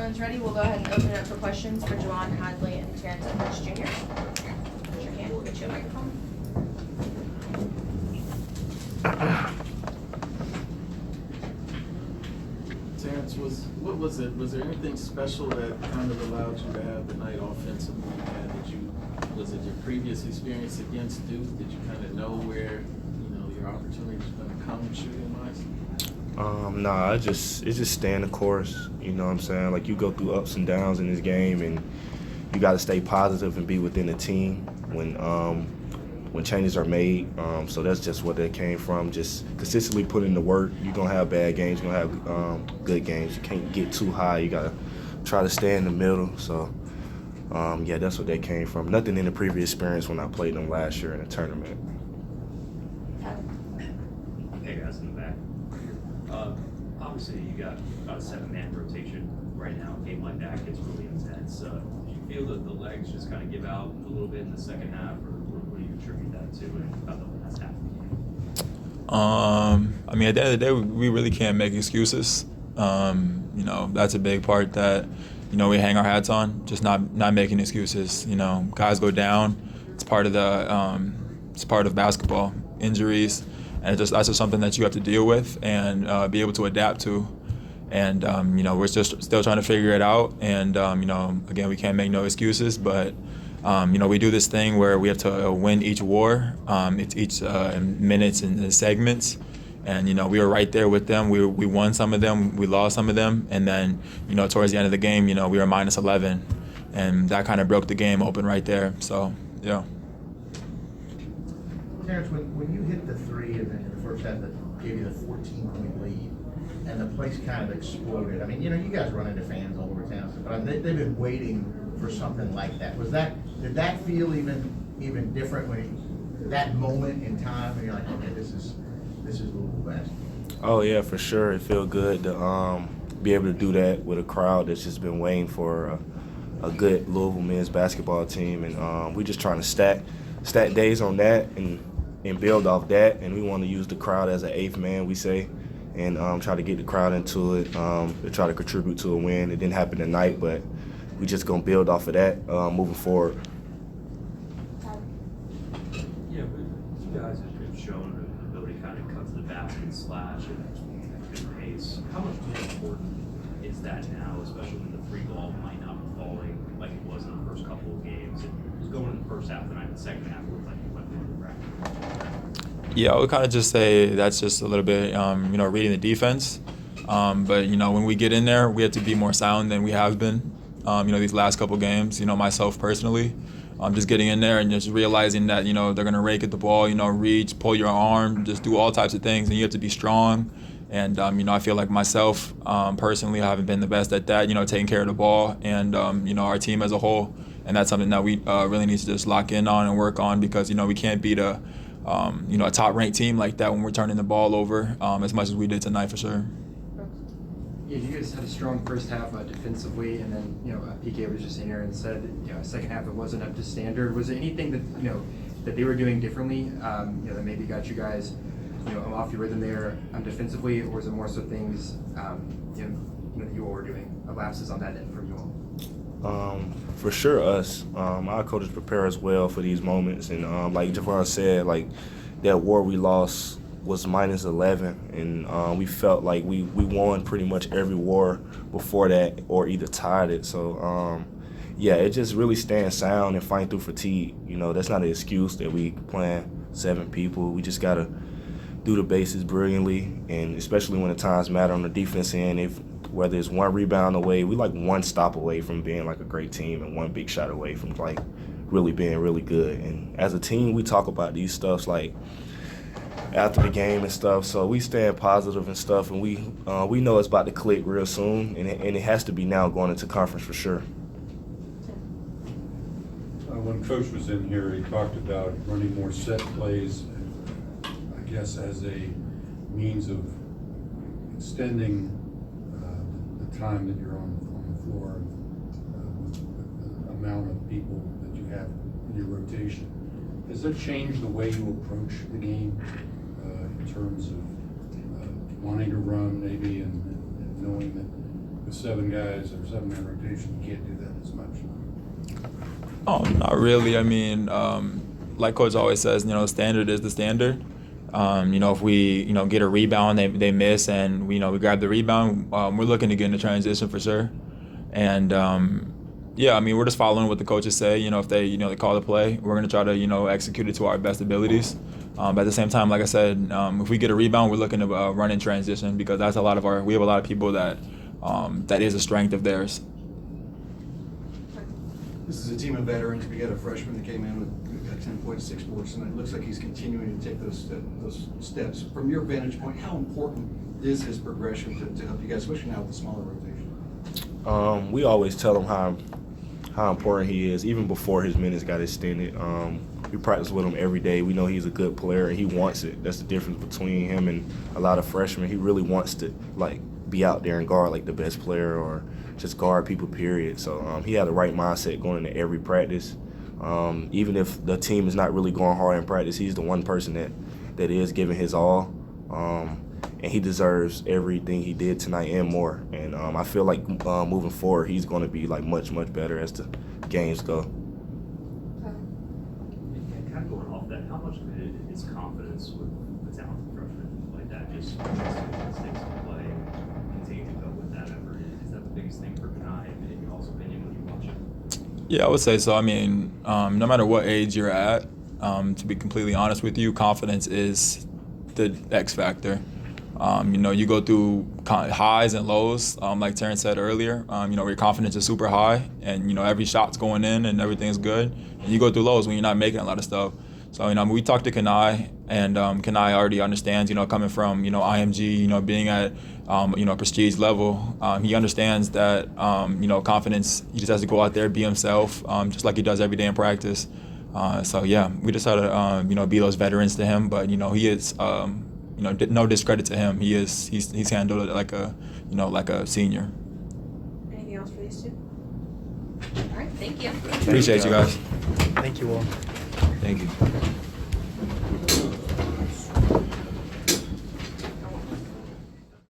everyone's ready, we'll go ahead and open it up for questions for Juwan, Hadley, and Terrence Edwards Jr. Raise your hand, we'll get you a microphone. Terrence, was there anything special that kind of allowed you to have the night offensively? Was it your previous experience against Duke? Did you kind of know where your opportunities were going to come shooting wise? Nah, it's just staying the course. You know what I'm saying? Like, you go through ups and downs in this game, and you got to stay positive and be within the team when changes are made. So that's just what that came from. Just consistently putting in the work. You're gonna have bad games. You're gonna have good games. You can't get too high. You gotta try to stay in the middle. So yeah, that's what that came from. Nothing in the previous experience when I played them last year in a tournament. Hey guys, in the back. Obviously, you got about a 7-man rotation right now. A game like that gets really intense. Do you feel that the legs just kind of give out a little bit in the second half, or what do you attribute that to, and about the last half of the game? I mean, at the end of the day, we really can't make excuses. That's a big part that, we hang our hats on, just not making excuses. Guys go down. It's part of basketball, injuries, and that's just something that you have to deal with and be able to adapt to. And we're still trying to figure it out. And again, we can't make no excuses, but we do this thing where we have to win each war. It's each minutes and segments. And, we were right there with them. We won some of them, we lost some of them. And then, towards the end of the game, we were minus 11. And that kind of broke the game open right there. So, yeah. Terrence, when you hit the three in the first half that gave you the 14-point lead, and the place kind of exploded. I mean, you guys run into fans all over town, but they've been waiting for something like that. Did that feel even different when that moment in time when you're like, okay, this is Louisville basketball? Oh yeah, for sure. It felt good to be able to do that with a crowd that's just been waiting for a good Louisville men's basketball team, and we just trying to stack days on that and build off that. And we want to use the crowd as an eighth man, we say, and try to get the crowd into it to try to contribute to a win. It didn't happen tonight, but we just gonna build off of that moving forward. Yeah, but you guys have shown the ability to kind of cut to the basket and slash at good pace. How much more important is that now, especially when the free ball might not be falling like it was in the first couple of games? It was going in the first half of the night, the second half looked like it went more the rack. Yeah, I would kind of just say that's just a little bit, reading the defense. But, when we get in there, we have to be more sound than we have been, these last couple games. Myself personally, just getting in there and just realizing that, they're going to rake at the ball, reach, pull your arm, just do all types of things. And you have to be strong. And, I feel like myself, personally, I haven't been the best at that, taking care of the ball and, our team as a whole. And that's something that we really need to just lock in on and work on because, we can't beat a top-ranked team like that when we're turning the ball over as much as we did tonight for sure. Yeah, you guys had a strong first half defensively, and then PK was just in here and said second half it wasn't up to standard. Was there anything that that they were doing differently that maybe got you guys off your rhythm there defensively, or was it more so things that you all were doing, lapses on that end from you all? For sure, us. Our coaches prepare us well for these moments, and like Javon said, like that war we lost was minus 11, and we felt like we won pretty much every war before that, or either tied it. So yeah, it just really staying sound and fighting through fatigue. That's not an excuse that we playing 7 people. We just gotta do the basics brilliantly, and especially when the times matter on the defense end. Whether it's one rebound away, we like one stop away from being like a great team and one big shot away from like really being really good. And as a team, we talk about these stuffs like after the game and stuff. So we staying positive and stuff, and we know it's about to click real soon, and it has to be now going into conference for sure. When Coach was in here, he talked about running more set plays, I guess as a means of extending the time that you're on the floor with the amount of people that you have in your rotation. Has that changed the way you approach the game in terms of wanting to run maybe and knowing that with 7 guys or 7-man rotation, you can't do that as much. Oh, not really. I mean, like Coach always says, the standard is the standard. If we, get a rebound, they miss, and we grab the rebound, we're looking to get in the transition for sure. And we're just following what the coaches say. If they call the play, we're gonna try to execute it to our best abilities. But at the same time, like I said, if we get a rebound, we're looking to run in transition because that's we have a lot of people that is a strength of theirs. This is a team of veterans. We got a freshman that came in with 10.6 boards, and it looks like he's continuing to take those steps. From your vantage point, how important is his progression to help you guys, especially now with the smaller rotation? We always tell him how important he is, even before his minutes got extended. We practice with him every day. We know he's a good player, and he wants it. That's the difference between him and a lot of freshmen. He really wants to, be out there and guard like the best player or just guard people, period. So he had the right mindset going into every practice. Even if the team is not really going hard in practice, he's the one person that is giving his all. And he deserves everything he did tonight and more. And I feel like moving forward, he's going to be much, much better as the games go. And kind of going off that, how much of it is confidence with the talented freshman like that? Just sticks to play and continue to go with that effort. Is that the biggest thing for Kanai, in your all's opinion, when you watch it? Yeah, I would say so. I mean, no matter what age you're at, to be completely honest with you, confidence is the X factor. You go through highs and lows, like Terrence said earlier, where your confidence is super high and, every shot's going in and everything's good. And you go through lows when you're not making a lot of stuff. So, we talked to Kanai, and Kanai already understands, coming from, IMG, being at, prestige level. He understands that, confidence, he just has to go out there, be himself, just like he does every day in practice. We just had to, be those veterans to him, but, he is, no discredit to him. He's handled it like a senior. Anything else for these two? All right, thank you. Appreciate you guys. Thank you all. Thank you.